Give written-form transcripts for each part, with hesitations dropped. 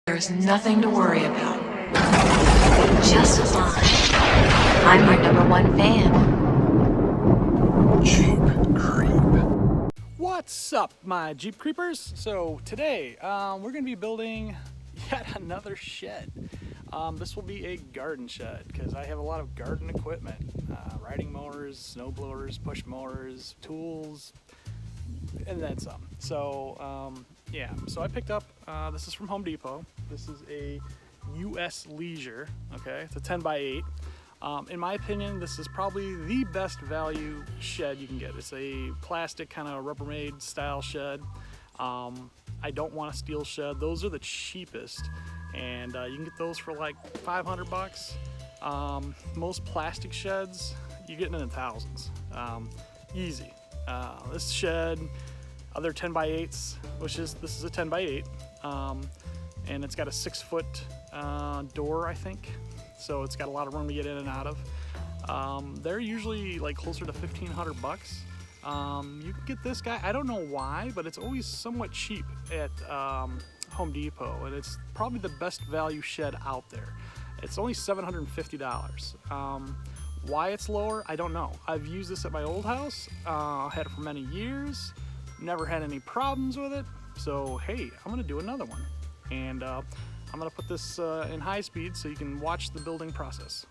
There's nothing to worry about. Just fine. I'm your #1 fan. Jeep Creep. What's up, my Jeep Creepers? So today, we're going to be building yet another shed. This will be a garden shed because I have a lot of garden equipment. Riding mowers, snow blowers, push mowers, tools, and then some. So, yeah, so I picked up, this is from Home Depot. This is a US Leisure, okay? It's a 10x8. In my opinion, this is probably the best value shed you can get. It's a plastic kind of Rubbermaid style shed. I don't want a steel shed. Those are the cheapest, and you can get those for like 500 bucks. Most plastic sheds, you're getting in the thousands. Easy. This shed, other 10x8s, this is a 10x8, and it's got a 6-foot door, I think. So it's got a lot of room to get in and out of. They're usually like closer to 1,500 bucks. You can get this guy, I don't know why, but it's always somewhat cheap at Home Depot, and it's probably the best value shed out there. It's only $750. Why it's lower, I don't know. I've used this at my old house. I had it for many years, never had any problems with it. So hey, I'm gonna do another one. And I'm gonna put this in high speed so you can watch the building process.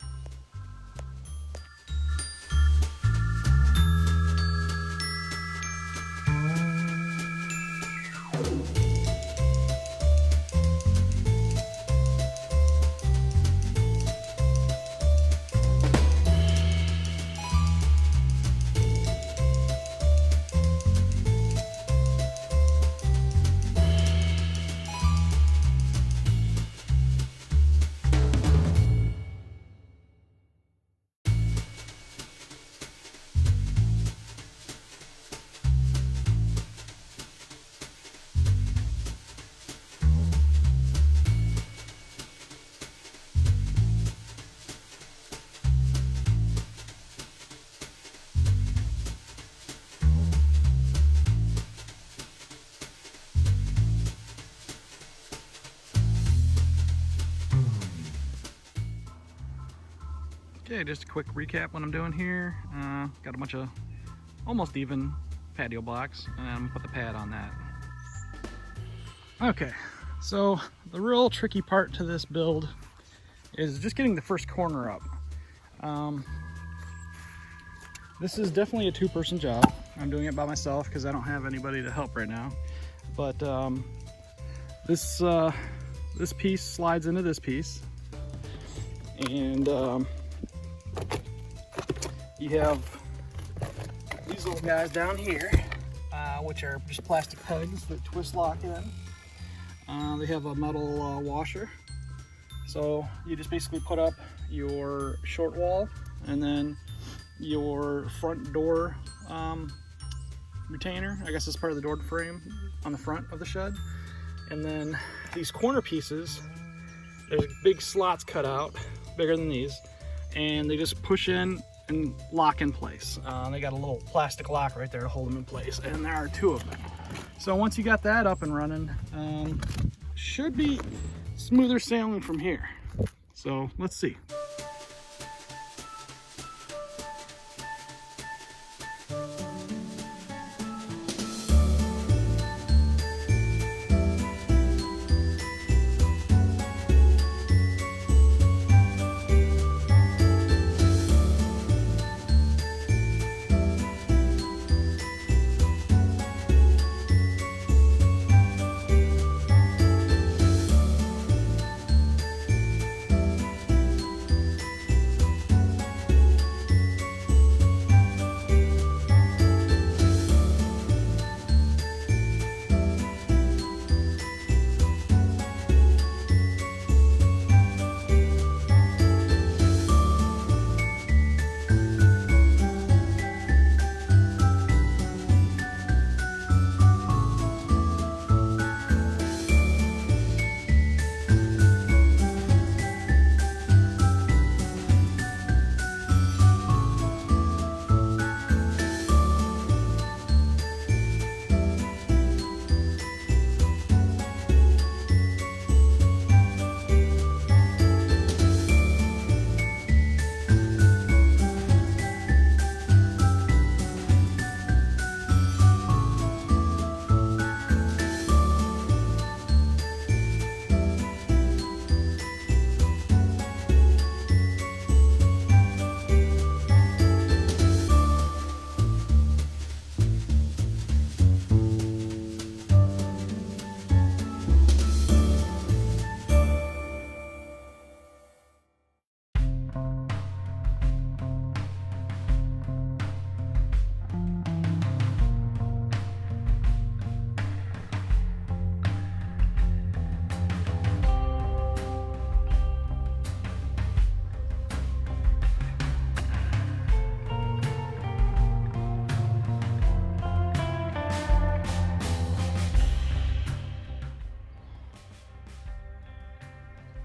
Okay, just a quick recap what I'm doing here. Got a bunch of almost even patio blocks, and I'm gonna put the pad on that. Okay, so the real tricky part to this build is just getting the first corner up. This is definitely a two-person job. I'm doing it by myself because I don't have anybody to help right now. But this piece slides into this piece, and you have these little guys down here, which are just plastic pegs that twist lock in. They have a metal washer. So you just basically put up your short wall and then your front door retainer. I guess it's part of the door frame on the front of the shed. And then these corner pieces, there's big slots cut out, bigger than these, and they just push in and lock in place. They got a little plastic lock right there to hold them in place, and there are two of them. So once you got that up and running, should be smoother sailing from here. So let's see.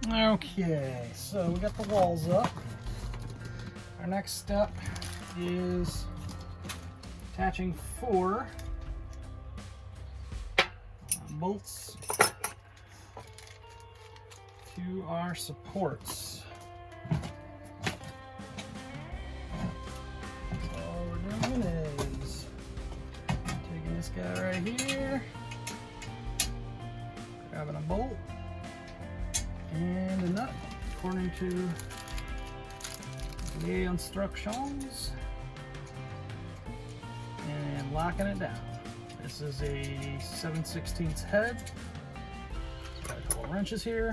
Okay, so we got the walls up. Our next step is attaching 4 bolts to our supports. So all we're doing is taking this guy right here, grabbing a bolt and a nut according to the instructions and locking it down. This is a 7/16 head. Got a couple wrenches here.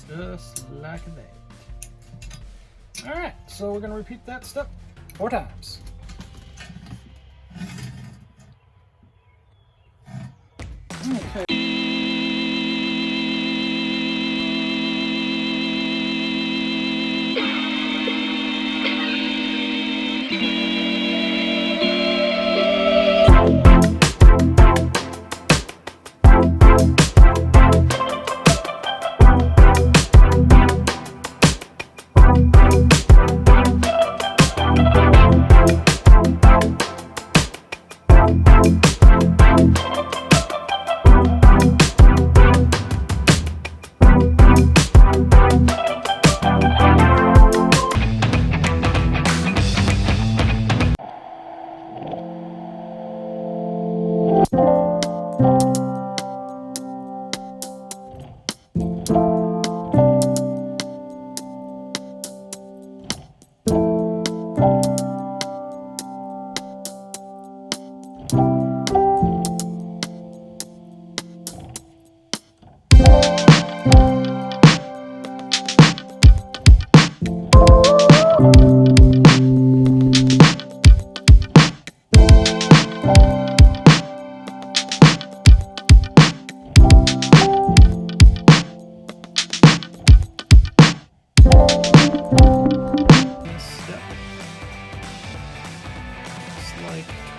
Just like that. Alright, so we're going to repeat that step 4 times. Okay.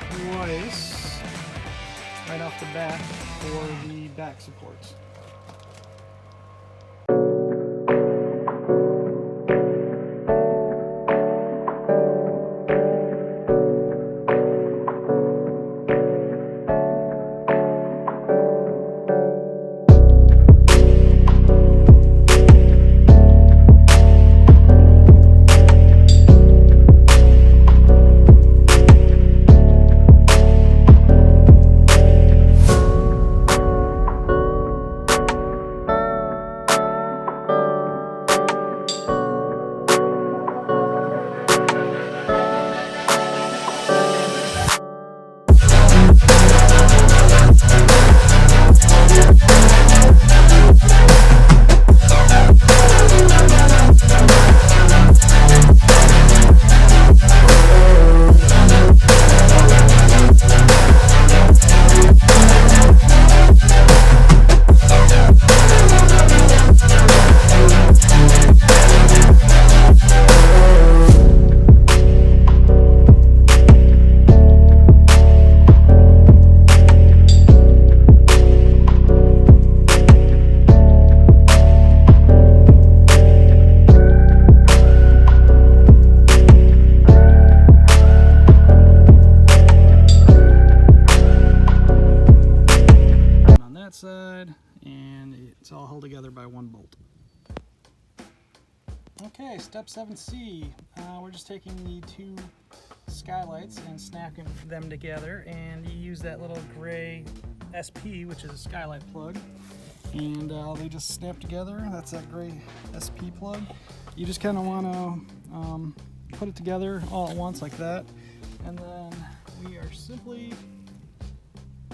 Twice right off the bat for the back supports. Side, and it's all held together by one bolt. Okay, step 7C. We're just taking the 2 skylights and snapping them together, and you use that little gray SP, which is a skylight plug, and they just snap together. That's that gray SP plug. You just kind of want to put it together all at once like that, and then we are simply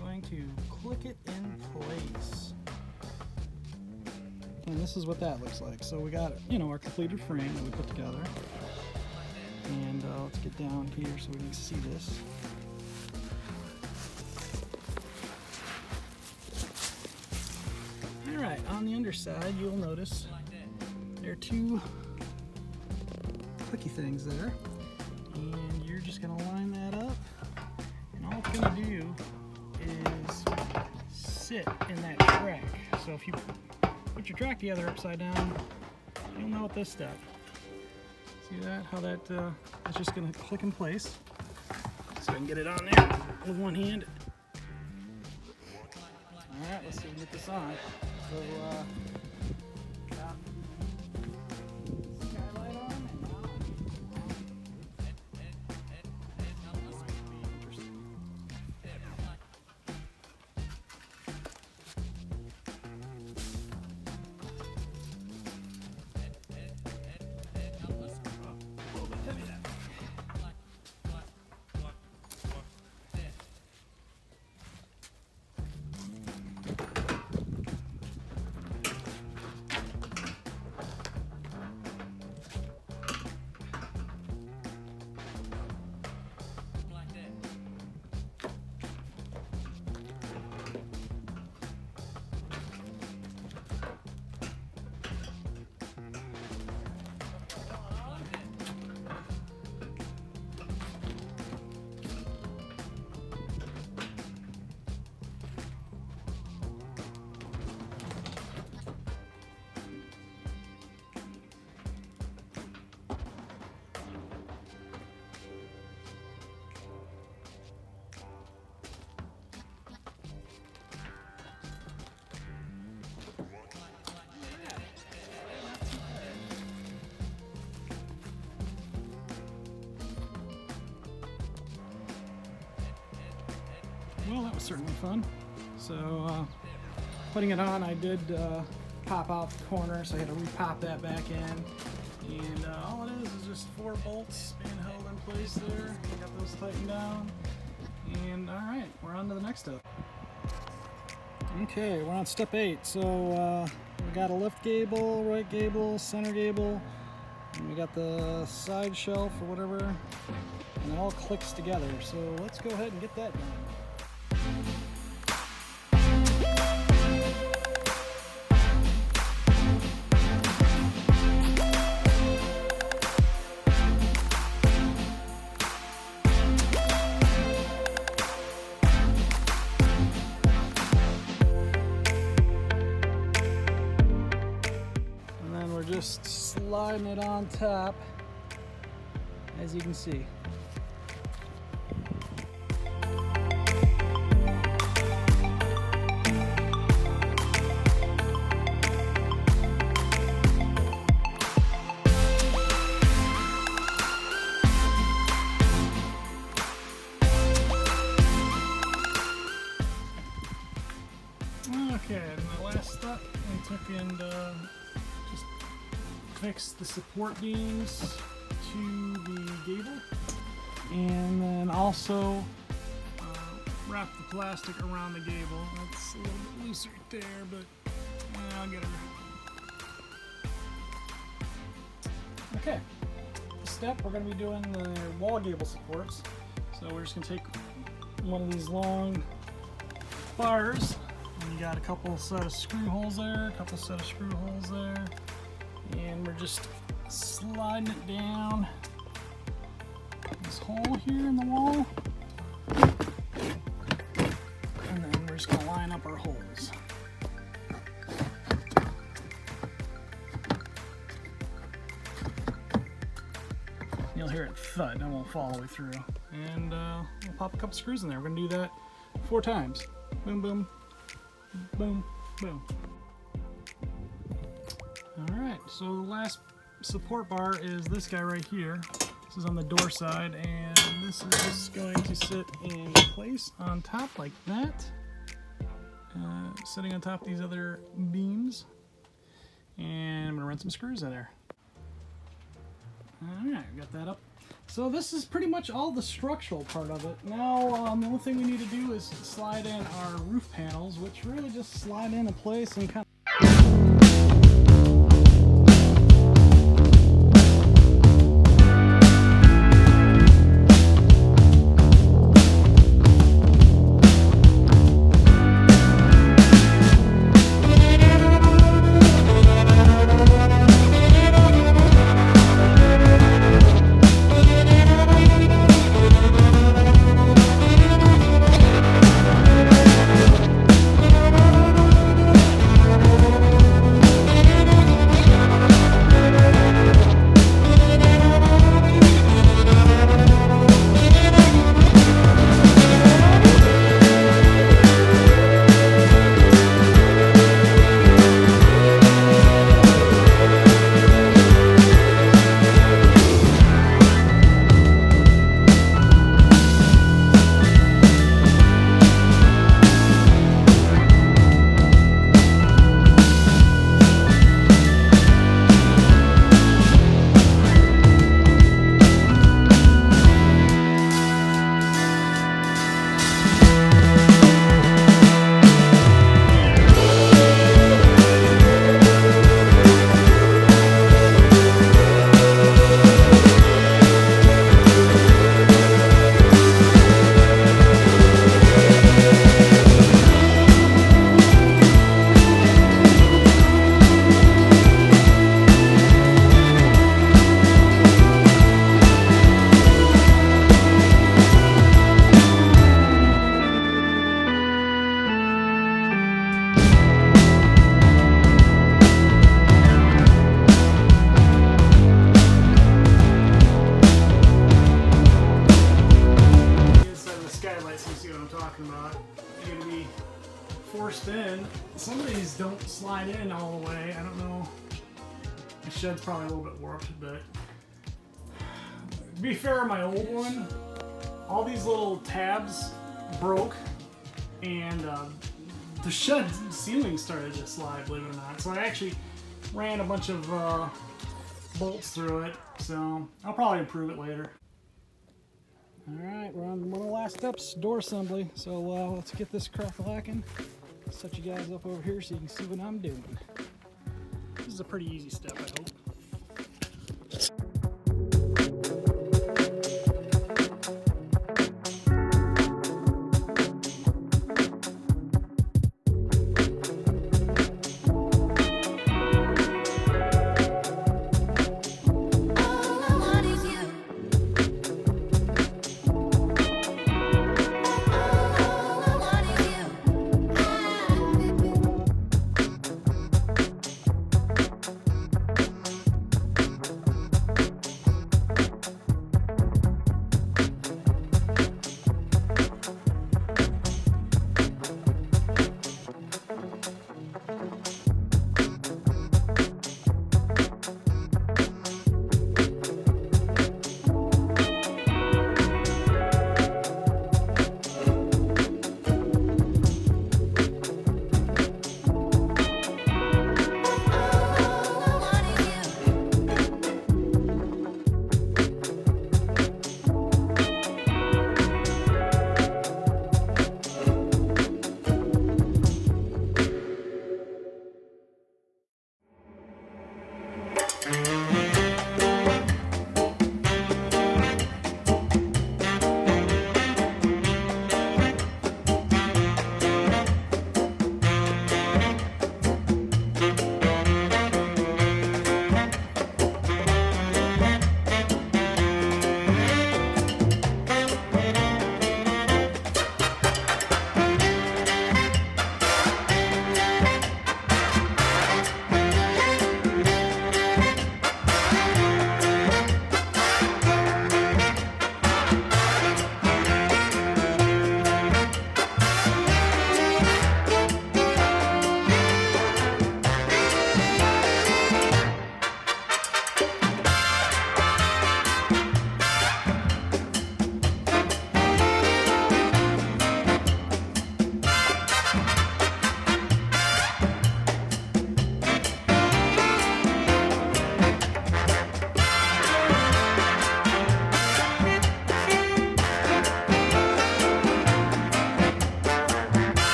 going to click it in place. And this is what that looks like. So we got, our completed frame that we put together. And let's get down here so we can see this. Alright, on the underside you'll notice There are two clicky things there, and you're just going to line that up, and all it's going to do is sit in that track. So if you put your track together upside down, you'll know at this step. See that? How that is just going to click in place. So I can get it on there with one hand. Alright, let's see if we can get this on. So, got skylight on and now. Well, that was certainly fun. So, putting it on, I did pop out the corner, so I had to re-pop that back in. And all it is just 4 bolts being held in place there. Got those tightened down. And alright, we're on to the next step. Okay, we're on step 8. So, we got a left gable, right gable, center gable, and we got the side shelf or whatever, and it all clicks together. So let's go ahead and get that done. Just sliding it on top, as you can see. Okay, and the last step I took and just fixed the support beams to the gable, and then also wrap the plastic around the gable. That's a little bit loose right there, but I'll get her. Okay, this step we're going to be doing the wall gable supports. So we're just going to take one of these long bars, and you got a couple set of screw holes there, a couple set of screw holes there, and we're just sliding it down this hole here in the wall, and then we're just going to line up our holes. You'll hear it thud, and it won't fall all the way through. And we'll pop a couple screws in there. We're going to do that 4 times. Boom, boom, boom, boom. Alright, so the last support bar is this guy right here. This is on the door side, and this is just going to sit in place on top like that. Sitting on top of these other beams. And I'm going to run some screws in there. Alright, got that up. So this is pretty much all the structural part of it. Now the only thing we need to do is slide in our roof panels, which really just slide into place and kind of slide in all the way. I don't know. The shed's probably a little bit warped, but to be fair, my old one, all these little tabs broke, and the shed ceiling started to slide, believe it or not. So I actually ran a bunch of bolts through it, so I'll probably improve it later. Alright, we're on one of the last steps, door assembly. So let's get this crack-a-lacking. Set you guys up over here so you can see what I'm doing. This is a pretty easy step, I hope.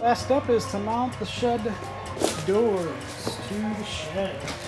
Last step is to mount the shed doors to the shed.